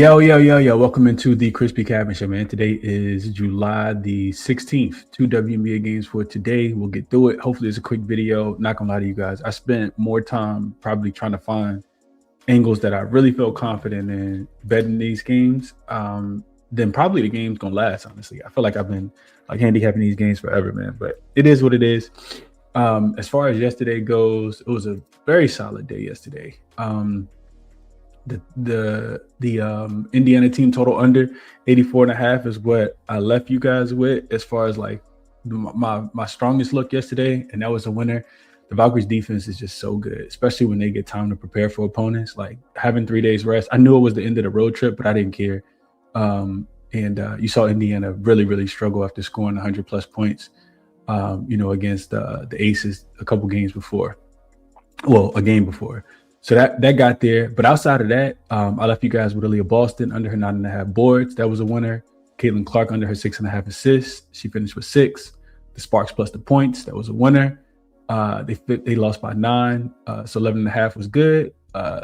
Yo. Welcome into the ChrisBeCappinn show, man. Today is July the 16th. 2 WNBA games for today. We'll get through it. Hopefully it's a quick video. Not gonna lie to you guys. I spent more time probably trying to find angles that I really felt confident in betting these games than probably the game's gonna last, honestly. I feel like I've been like handicapping these games forever, man. But it is what it is. As far as yesterday goes, it was a very solid day yesterday. The Indiana team total under 84.5 is what I left you guys with as far as like my strongest look yesterday, and that was a winner. The Valkyries defense is just so good, especially when they get time to prepare for opponents. Like having 3 days rest, I knew it was the end of the road trip, but I didn't care. You saw Indiana really struggle after scoring 100 plus points, against the Aces a couple games before. Well, a game before. So that got there. But outside of that, I left you guys with Aaliyah Boston under her 9.5 boards. That was a winner. Caitlin Clark under her 6.5 assists. She finished with 6. The Sparks plus the points. That was a winner. They lost by 9. So 11.5 was good.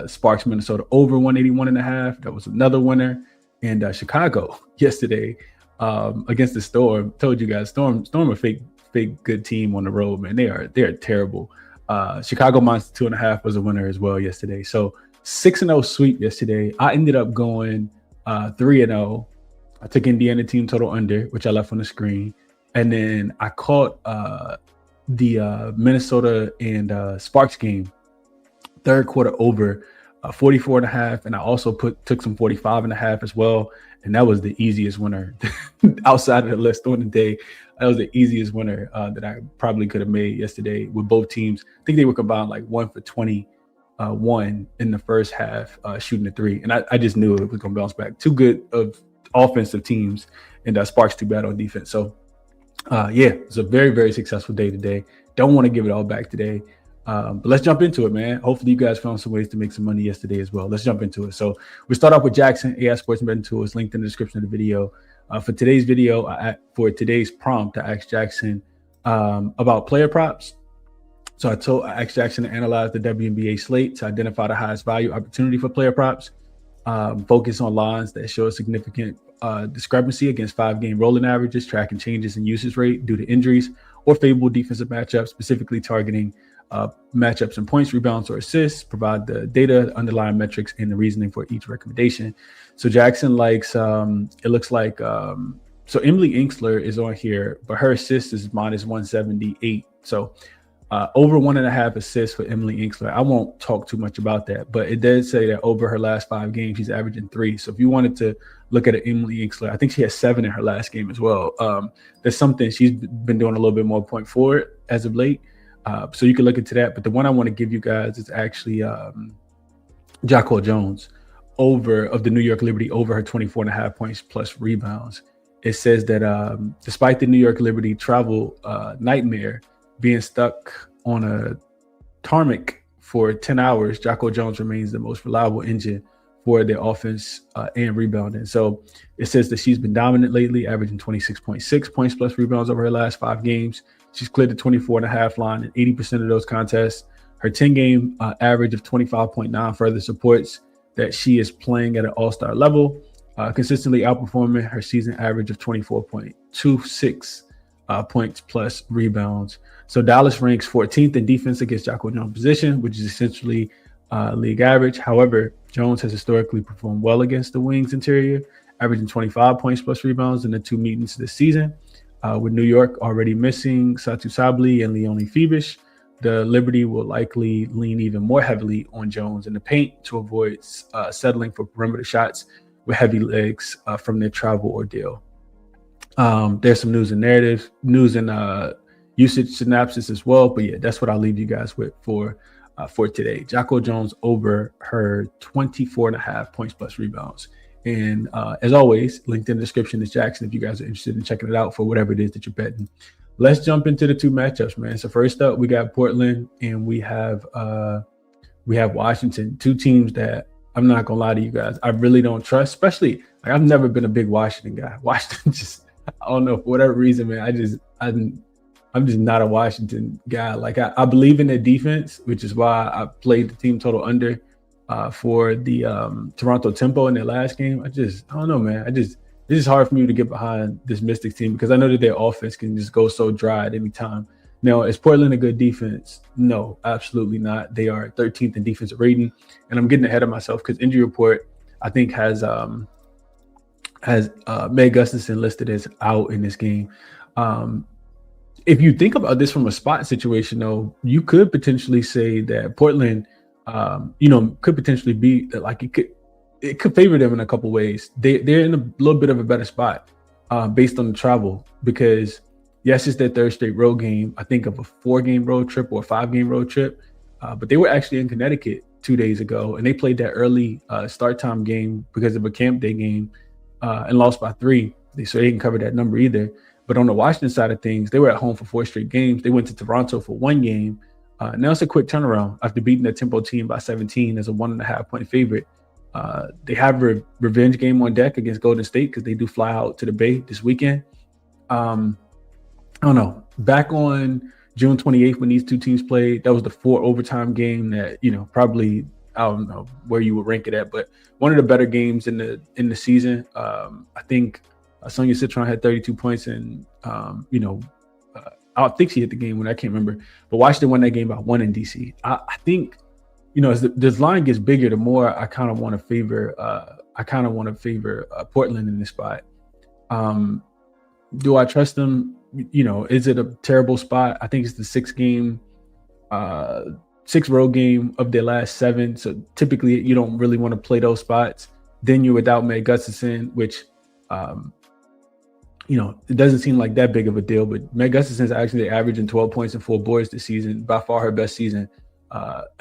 Sparks Minnesota over 181.5. That was another winner. And Chicago yesterday against the Storm. Told you guys, Storm a fake good team on the road, man. They're terrible. Chicago minus 2.5 was a winner as well yesterday. So 6-0 sweep yesterday. I ended up going 3-0. I took Indiana team total under, which I left on the screen. And then I caught the Minnesota and Sparks game, third quarter over 44.5. And I also took some 45.5 as well. And that was the easiest winner outside of the list on the day. That was the easiest winner that I probably could have made yesterday with both teams. I think they were combined like 1 for 21 in the first half, shooting a 3. And I just knew it was going to bounce back. Too good of offensive teams, and Sparks too bad on defense. So, it's a very successful day today. Don't want to give it all back today. But let's jump into it, man. Hopefully you guys found some ways to make some money yesterday as well. Let's jump into it. So we start off with Jackson, AI Sports and Betting Tools, linked in the description of the video. For today's video, for today's prompt, I asked Jackson about player props. So I asked Jackson to analyze the WNBA slate to identify the highest value opportunity for player props, focus on lines that show a significant discrepancy against 5-game rolling averages, tracking changes in usage rate due to injuries or favorable defensive matchups, specifically targeting matchups and points, rebounds, or assists, provide the data, underlying metrics, and the reasoning for each recommendation. So Jackson likes, it looks like, so Emily Inksler is on here, but her assist is minus 178. So over 1.5 assists for Emily Inksler. I won't talk too much about that, but it does say that over her last 5 games, she's averaging 3. So if you wanted to look at Emily Inksler, I think she has 7 in her last game as well. There's something she's been doing a little bit more point forward as of late. So you can look into that. But the one I want to give you guys is actually Jacquel Jones of the New York Liberty over her 24.5 points plus rebounds. It says that despite the New York Liberty travel nightmare, being stuck on a tarmac for 10 hours, Jacquel Jones remains the most reliable engine for their offense and rebounding. So it says that she's been dominant lately, averaging 26.6 points plus rebounds over her last 5 games. She's cleared the 24.5 line in 80% of those contests. Her 10-game average of 25.9 further supports that she is playing at an all-star level, consistently outperforming her season average of 24.26 points plus rebounds. So Dallas ranks 14th in defense against Jacquel Jones' position, which is essentially league average. However, Jones has historically performed well against the Wings interior, averaging 25 points plus rebounds in the 2 meetings this season. With New York already missing Satu Sabli and Leonie Febish, the Liberty will likely lean even more heavily on Jones in the paint to avoid settling for perimeter shots with heavy legs from their travel ordeal. There's some news and usage synopsis as well. But yeah, that's what I'll leave you guys with for today. Jacquel Jones over her 24.5 points plus rebounds. And as always, linked in the description is Jackson if you guys are interested in checking it out for whatever it is that you're betting. Let's jump into the 2 matchups, man. So first up, we got Portland and we have Washington, 2 teams that I'm not gonna lie to you guys, I really don't trust. Especially, like, I've never been a big Washington guy. Washington just, I don't know, for whatever reason, man. I'm just not a Washington guy. Like I believe in their defense, which is why I played the team total under. for the Toronto Tempo in their last game. I don't know, man. It's just hard for me to get behind this Mystics team because I know that their offense can just go so dry at any time. Now, is Portland a good defense? No, absolutely not. They are 13th in defensive rating, and I'm getting ahead of myself because injury report I think has Meg Gustafson listed as out in this game. If you think about this from a spot situation, though, you could potentially say that Portland, could potentially be like it could favor them in a couple ways. They're in a little bit of a better spot based on the travel because yes, it's their third straight road game. I think of a 4-game road trip or a 5-game road trip, but they were actually in Connecticut 2 days ago and they played that early start time game because of a camp day game and lost by 3. So they didn't cover that number either. But on the Washington side of things, they were at home for 4 straight games. They went to Toronto for 1 game. Now it's a quick turnaround after beating the Tempo team by 17 as a 1.5-point favorite. They have a revenge game on deck against Golden State because they do fly out to the Bay this weekend. I don't know. Back on June 28th when these two teams played, that was the 4 overtime game that, probably, I don't know where you would rank it at, but one of the better games in the season. I think Sonia Citron had 32 points and, I think she hit the game when I can't remember, but Washington won that game by 1 in DC. I think, as this line gets bigger, the more I kind of want to favor, Portland in this spot. Do I trust them? Is it a terrible spot? I think it's the 6 road game of their last 7. So typically you don't really want to play those spots. Then you're without Meg Gustafson, which, it doesn't seem like that big of a deal, but Meg Gustafson's actually averaging 12 points and 4 boards this season, by far her best season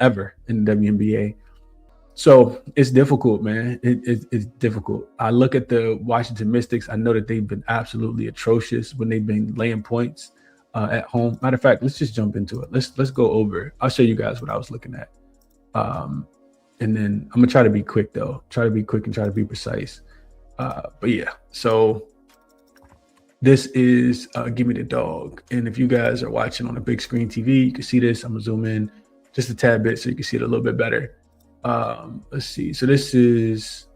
ever in the WNBA. So it's difficult, man. It's difficult. I look at the Washington Mystics. I know that they've been absolutely atrocious when they've been laying points at home. Matter of fact, let's just jump into it. Let's go over. I'll show you guys what I was looking at. And then I'm gonna try to be quick though. Try to be quick and try to be precise. But yeah, so this is Give Me the Dog. And if you guys are watching on a big screen TV, you can see this. I'm gonna zoom in just a tad bit so you can see it a little bit better. Let's see. So this is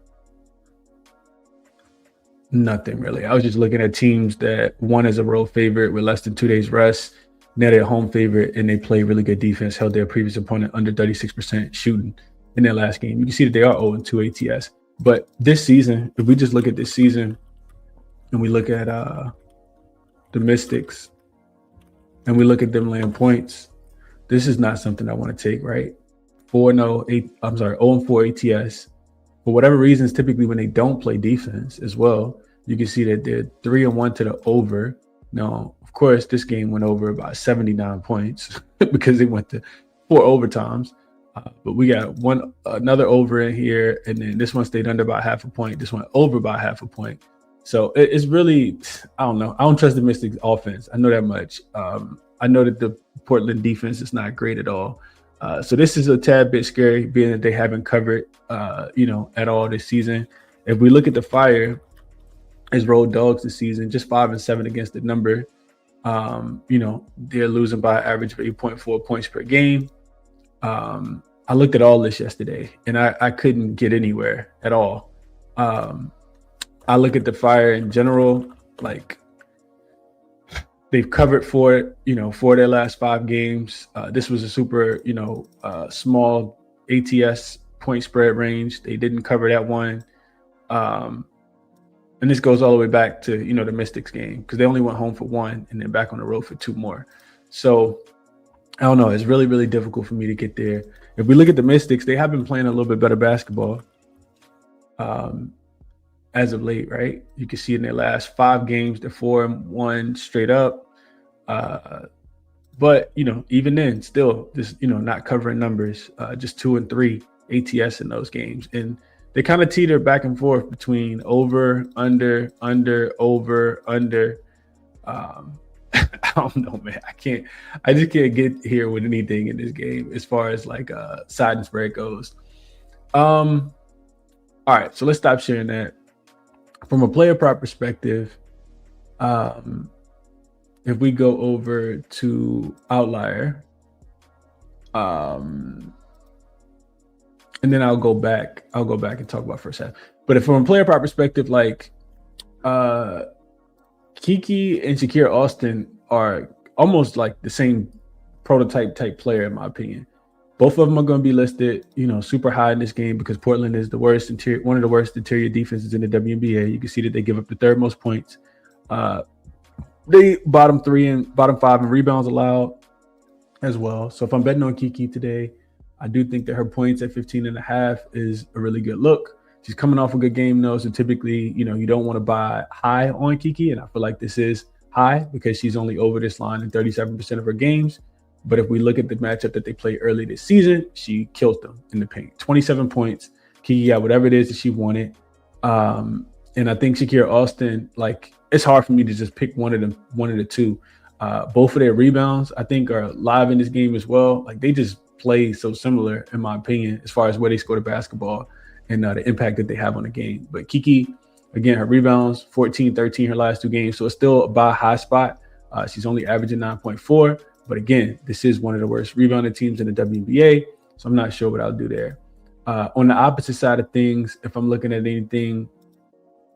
nothing really. I was just looking at teams that won as a road favorite with less than 2 days rest. Now they're home favorite and they play really good defense, held their previous opponent under 36% shooting in their last game. You can see that they are 0-2 ATS. But this season, if we just look at this season and we look at the Mystics and we look at them laying points, this is not something I want to take, right? 0-4 ATS. For whatever reasons, typically when they don't play defense as well, you can see that they're 3-1 to the over. Now, of course, this game went over by 79 points because they went to 4 overtimes. But we got another over in here, and then this one stayed under by 0.5 point. This one over by 0.5 point. So it's really, I don't know. I don't trust the Mystics offense. I know that much. I know that the Portland defense is not great at all. So this is a tad bit scary, being that they haven't covered, at all this season. If we look at the Fire as road dogs this season, just 5-7 against the number. They're losing by an average of 8.4 points per game. I looked at all this yesterday, and I couldn't get anywhere at all. I look at the Fire in general, like they've covered for it, for their last 5 games. This was a super, small ATS point spread range. They didn't cover that one. And this goes all the way back to, the Mystics game because they only went home for 1 and then back on the road for 2 more. So I don't know. It's really, really difficult for me to get there. If we look at the Mystics, they have been playing a little bit better basketball as of late, right? You can see in their last 5 games, they're 4-1 straight up. But, even then, still just, not covering numbers, just 2-3 ATS in those games. And they kind of teeter back and forth between over, under, over, under. I don't know, man. I just can't get here with anything in this game as far as like side and spread goes. All right, so let's stop sharing that. From a player prop perspective, if we go over to Outlier, and then I'll go back and talk about first half. But if from a player prop perspective, like Kiki and Shakira Austin are almost like the same prototype type player, in my opinion. Both of them are going to be listed, super high in this game because Portland is one of the worst interior defenses in the WNBA. You can see that they give up the third most points. They bottom 5 in rebounds allowed as well. So if I'm betting on Kiki today, I do think that her points at 15.5 is a really good look. She's coming off a good game though, so typically, you don't want to buy high on Kiki, and I feel like this is high because she's only over this line in 37% of her games. But if we look at the matchup that they played early this season, she killed them in the paint. 27 points. Kiki got whatever it is that she wanted. And I think Shakira Austin, like, it's hard for me to just pick one of the two. Both of their rebounds, I think, are live in this game as well. Like, they just play so similar, in my opinion, as far as where they score the basketball and the impact that they have on the game. But Kiki, again, her rebounds, 14, 13 her last two games. So it's still a buy high spot. She's only averaging 9.4. But again, this is one of the worst rebounding teams in the WNBA. So I'm not sure what I'll do there. On the opposite side of things, if I'm looking at anything,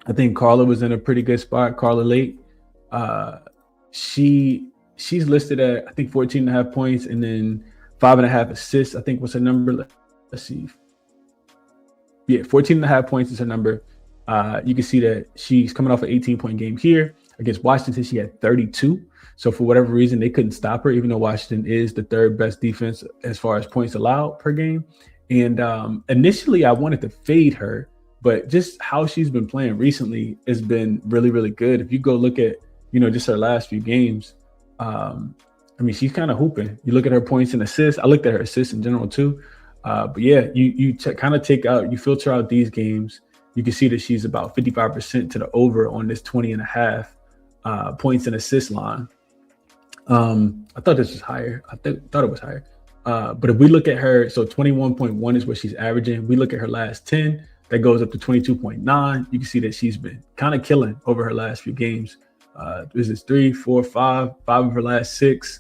I think Carla was in a pretty good spot. Carla Lake. She's listed at, I think, 14.5 points and then 5.5 assists. I think was her number. Let's see. Yeah, 14.5 points is her number. You can see that she's coming off an 18-point game here. Against Washington, she had 32. So for whatever reason, they couldn't stop her, even though Washington is the third best defense as far as points allowed per game. And initially, I wanted to fade her, but just how she's been playing recently has been really, really good. If you go look at, just her last few games, she's kind of hooping. You look at her points and assists. I looked at her assists in general too. But yeah, you kind of you filter out these games. You can see that she's about 55% to the over on this 20.5 points and assist line. I thought this was higher. I thought it was higher. But if we look at her, so 21.1 is what she's averaging. We look at her last 10, that goes up to 22.9. You can see that she's been kind of killing over her last few games. This is 3, 4, 5 of her last 6,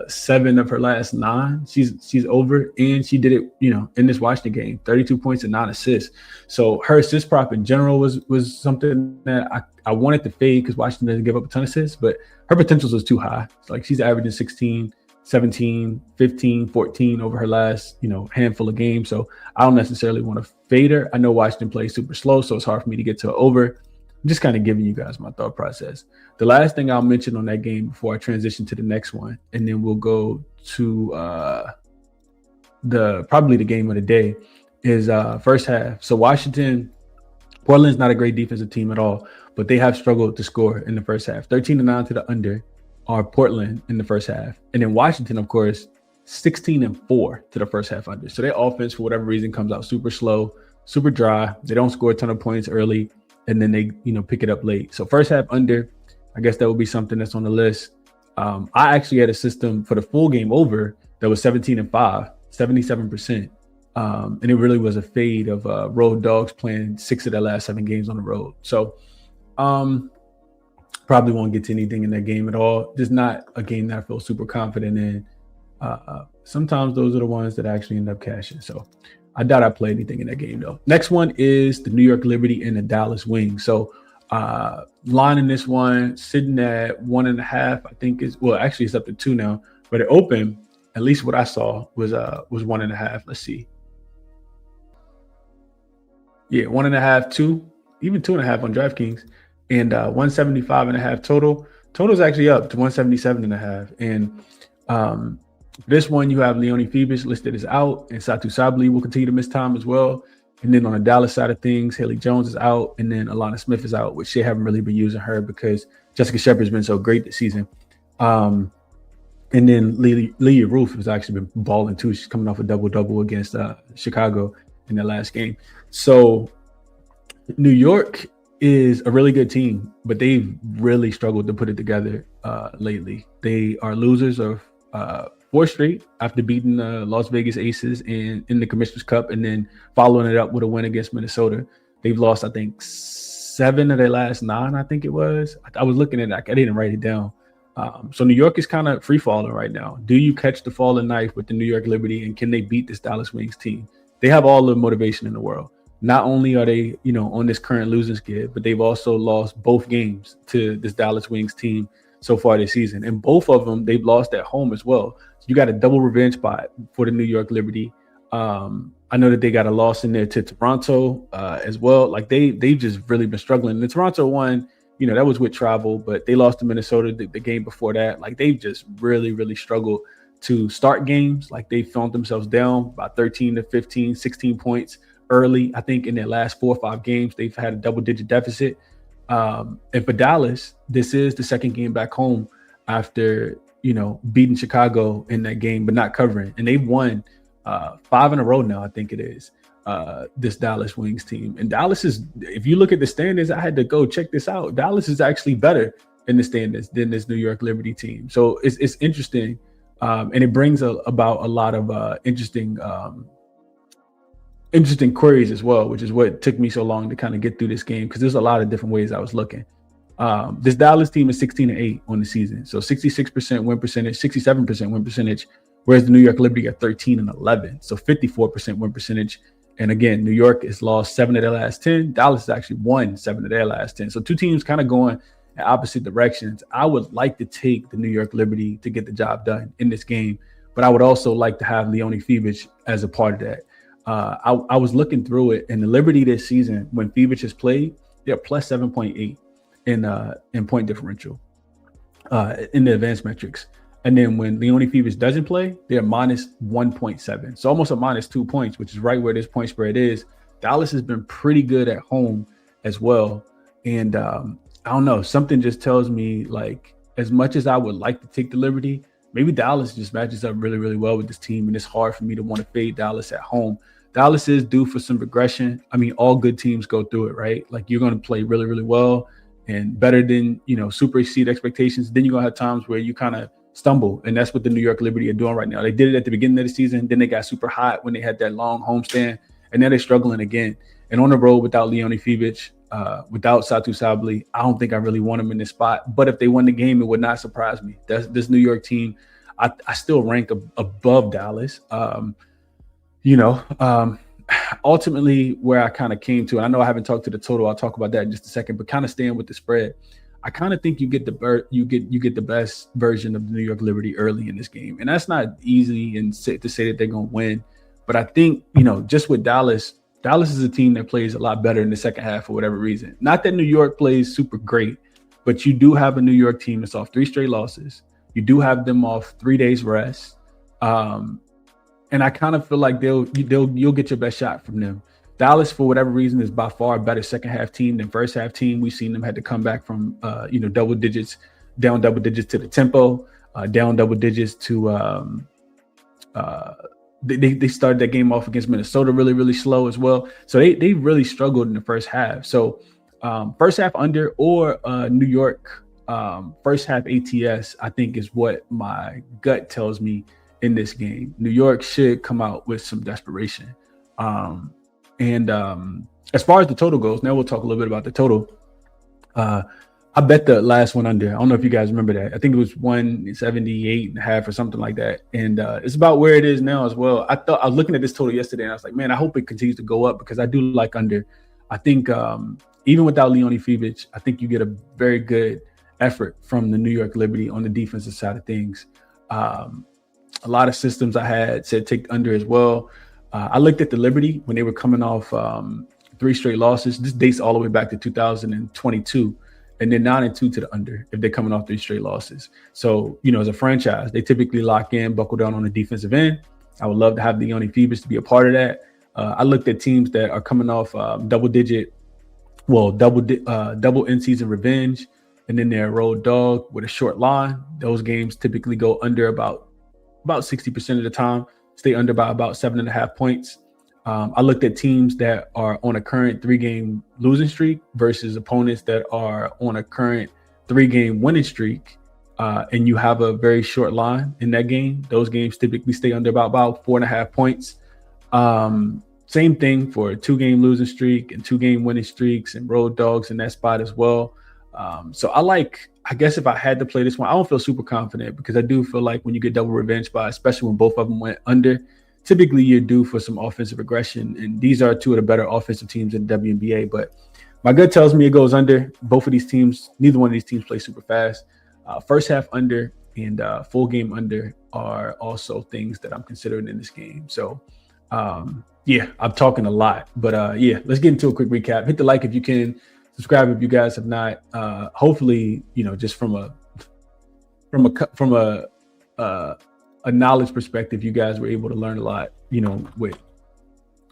7 of her last 9. She's over, and she did it, in this Washington game, 32 points and 9 assists. So her assist prop in general was something that I wanted to fade because Washington doesn't give up a ton of assists, but her potentials was too high. Like, she's averaging 16, 17, 15, 14 over her last, handful of games. So I don't necessarily want to fade her. I know Washington plays super slow, so it's hard for me to get to over. I'm just kind of giving you guys my thought process. The last thing I'll mention on that game before I transition to the next one, and then we'll go to probably the game of the day, is first half. So Portland's not a great defensive team at all, but they have struggled to score in the first half. 13-9 to the under are Portland in the first half. And then Washington, of course, 16-4 to the first half under. So their offense, for whatever reason, comes out super slow, super dry. They don't score a ton of points early, and then they, pick it up late. So first half under, I guess that would be something that's on the list. I actually had a system for the full game over that was 17-5, 77%. And it really was a fade of road dogs playing 6 of their last 7 games on the road. So probably won't get to anything in that game at all. Just not a game that I feel super confident in. Sometimes those are the ones that actually end up cashing. So I doubt I play anything in that game though. Next one is the New York Liberty and the Dallas Wings. So line in this one sitting at 1.5, I think actually it's up to 2 now, but it opened, at least what I saw was 1.5. Let's see. Yeah, 1.5, 2, even 2.5 on DraftKings, and 175.5 total. Total's actually up to 177.5. And this one, you have Leonie Phoebus listed as out, and Satu Sabli will continue to miss time as well. And then on the Dallas side of things, Haley Jones is out, and then Alana Smith is out, which they haven't really been using her because Jessica Shepard's been so great this season. And then Leah Roof has actually been balling too. She's coming off a double-double against Chicago in their last game. So New York is a really good team, but they've really struggled to put it together lately. They are losers of 4 straight after beating the Las Vegas Aces in the Commissioner's Cup, and then following it up with a win against Minnesota. They've lost, I think, 7 of their last 9, I think it was. I was looking at it. I didn't write it down. So New York is kind of free falling right now. Do you catch the falling knife with the New York Liberty, and can they beat this Dallas Wings team? they have all the motivation in the world. Not only are they, on this current losing skid, but they've also lost both games to this Dallas Wings team so far this season. And both of them, they've lost at home as well. So you got a double revenge spot for the New York Liberty. I know that they got a loss in there to Toronto as well. Like they've just really been struggling. The Toronto one, that was with travel, but they lost to Minnesota the game before that. Like they've just really, really struggled to start games. Like they found themselves down by 13 to 15, 16 points early. I think in their last 4 or 5 games, they've had a double-digit deficit. And for Dallas, this is the second game back home after, beating Chicago in that game, but not covering. And they've won 5 in a row now, I think it is, this Dallas Wings team. And Dallas is, if you look at the standings, I had to go check this out. Dallas is actually better in the standings than this New York Liberty team. So it's interesting. And it brings about a lot of interesting queries as well, which is what took me so long to kind of get through this game, because there's a lot of different ways I was looking. This Dallas team is 16-8 on the season, so 66% win percentage, 67% win percentage, whereas the New York Liberty are 13-11, so 54% win percentage. And again, New York has lost 7 of their last 10. Dallas has actually won 7 of their last 10. So two teams kind of going in opposite directions. I would like to take the New York Liberty to get the job done in this game, but I would also like to have Leone Fevich as a part of that. I was looking through it, and the Liberty this season, when Fevich has played, they're plus 7.8 in point differential in the advanced metrics. And then when Leone Fevich doesn't play, they're minus 1.7. So almost a minus 2 points, which is right where this point spread is. Dallas has been pretty good at home as well. And I don't know, something just tells me, like, as much as I would like to take the Liberty, maybe Dallas just matches up really, really well with this team. And it's hard for me to want to fade Dallas at home. Dallas is due for some regression. I mean, all good teams go through it, right? Like, you're going to play really, really well and better than, super exceed expectations. Then you're going to have times where you kind of stumble. And that's what the New York Liberty are doing right now. They did it at the beginning of the season. Then they got super hot when they had that long homestand. And now they're struggling again. And on the road without Leone Fevich, without Satu Sabally, I don't think I really want them in this spot. But if they won the game, it would not surprise me. This New York team, I still rank above Dallas. Ultimately, where I kind of came to, and I know I haven't talked to the total, I'll talk about that in just a second, but kind of staying with the spread, I kind of think you get the best version of the New York Liberty early in this game. And that's not easy to say that they're going to win. But I think, just with Dallas is a team that plays a lot better in the second half for whatever reason. Not that New York plays super great, but you do have a New York team that's off 3 straight losses. You do have them off 3 days rest. And I kind of feel like you'll get your best shot from them. Dallas, for whatever reason, is by far a better second half team than first half team. We've seen them had to come back from down double digits to the tempo, down double digits to they started that game off against Minnesota really, really slow as well. So they really struggled in the first half. So first half under or New York first half ATS, I think, is what my gut tells me in this game. New York should come out with some desperation. And as far as the total goes, now we'll talk a little bit about the total. I bet the last one under. I don't know if you guys remember that. I think it was 178.5 or something like that. And it's about where it is now as well. I was looking at this total yesterday and I was like, man, I hope it continues to go up because I do like under. I think even without Leone Fevich, I think you get a very good effort from the New York Liberty on the defensive side of things. A lot of systems I had said take under as well. I looked at the Liberty when they were coming off 3 straight losses. This dates all the way back to 2022, and then 9-2 to the under if they're coming off 3 straight losses. So, as a franchise, they typically lock in, buckle down on the defensive end. I would love to have Leone Fevich to be a part of that. I looked at teams that are coming off double in-season revenge, and then they're a road dog with a short line. Those games typically go under about 60% of the time, stay under by about 7.5 points. I looked at teams that are on a current 3-game losing streak versus opponents that are on a current 3-game winning streak, and you have a very short line in that game. Those games typically stay under about 4.5 points. Same thing for a 2-game losing streak and 2-game winning streaks and road dogs in that spot as well. So I guess if I had to play this one, I don't feel super confident because I do feel like when you get double revenge by, especially when both of them went under, typically you're due for some offensive regression. And these are two of the better offensive teams in the WNBA. But my gut tells me it goes under. Both of these teams, neither one of these teams play super fast. First half under and full game under are also things that I'm considering in this game. So, yeah, I'm talking a lot. But yeah, let's get into a quick recap. Hit the like if you can. Subscribe if you guys have not. Hopefully, just from a knowledge perspective, you guys were able to learn a lot, with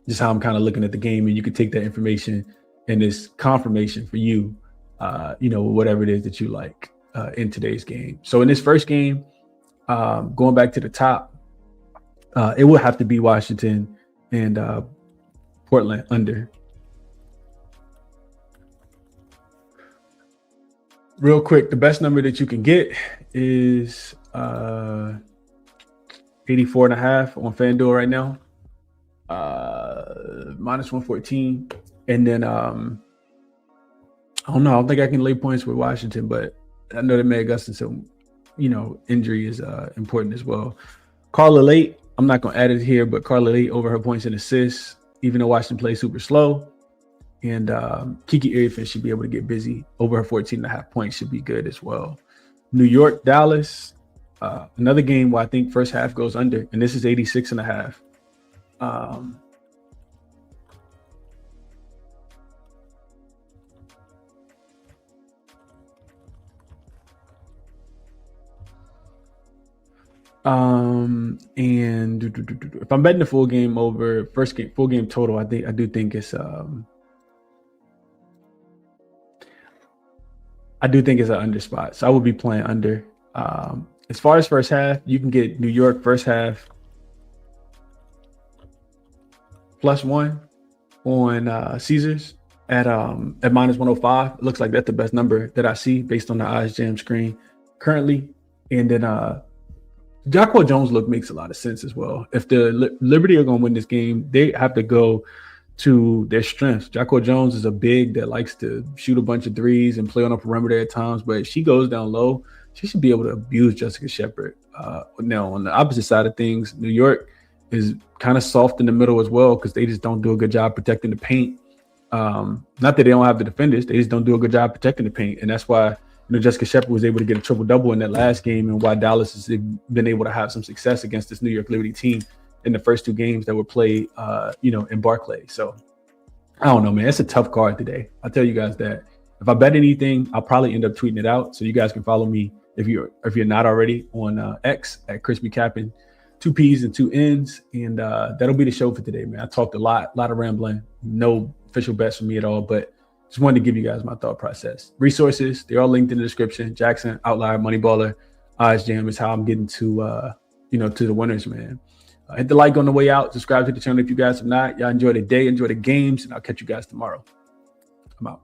just how I'm kind of looking at the game, and you could take that information and this confirmation for you, whatever it is that you like in today's game. So in this first game, going back to the top, it will have to be Washington and Portland under. Real quick, the best number that you can get is 84.5 on FanDuel right now, minus 114. And then I don't know. I don't think I can lay points with Washington, but I know that Mae Augustin, injury is important as well. Carla Late, I'm not going to add it here, but Carla Late over her points and assists, even though Washington plays super slow. And Kiki Iriafen should be able to get busy. Over her 14.5 points should be good as well. New York, Dallas, another game where I think first half goes under, and this is 86.5. And if I'm betting the full game over full game total, I do think it's an under spot. So I would be playing under. As far as first half, you can get New York first half +1 on Caesars at minus 105. It looks like that's the best number that I see based on the Odds Jam screen currently. And then Jacquel Jones look makes a lot of sense as well. If the Liberty are going to win this game, they have to go to their strengths. Jacquel Jones is a big that likes to shoot a bunch of threes and play on a perimeter at times, but if she goes down low, she should be able to abuse Jessica Shepard. Now, on the opposite side of things, New York is kind of soft in the middle as well because they just don't do a good job protecting the paint. Not that they don't have the defenders, they just don't do a good job protecting the paint, and that's why Jessica Shepard was able to get a triple-double in that last game, and why Dallas has been able to have some success against this New York Liberty team in the first two games that were played, in Barclays. So I don't know, man. It's a tough card today. I'll tell you guys that. If I bet anything, I'll probably end up tweeting it out. So you guys can follow me if you're not already on X at ChrisBeCappinn, 2 P's and 2 N's. And that'll be the show for today, man. I talked a lot of rambling, no official bets for me at all, but just wanted to give you guys my thought process. Resources, they're all linked in the description. Jackson, Outlier, Moneyballer, Odds Jam is how I'm getting to the winners, man. Hit the like on the way out. Subscribe to the channel if you guys have not. Y'all enjoy the day, enjoy the games, and I'll catch you guys tomorrow. I'm out.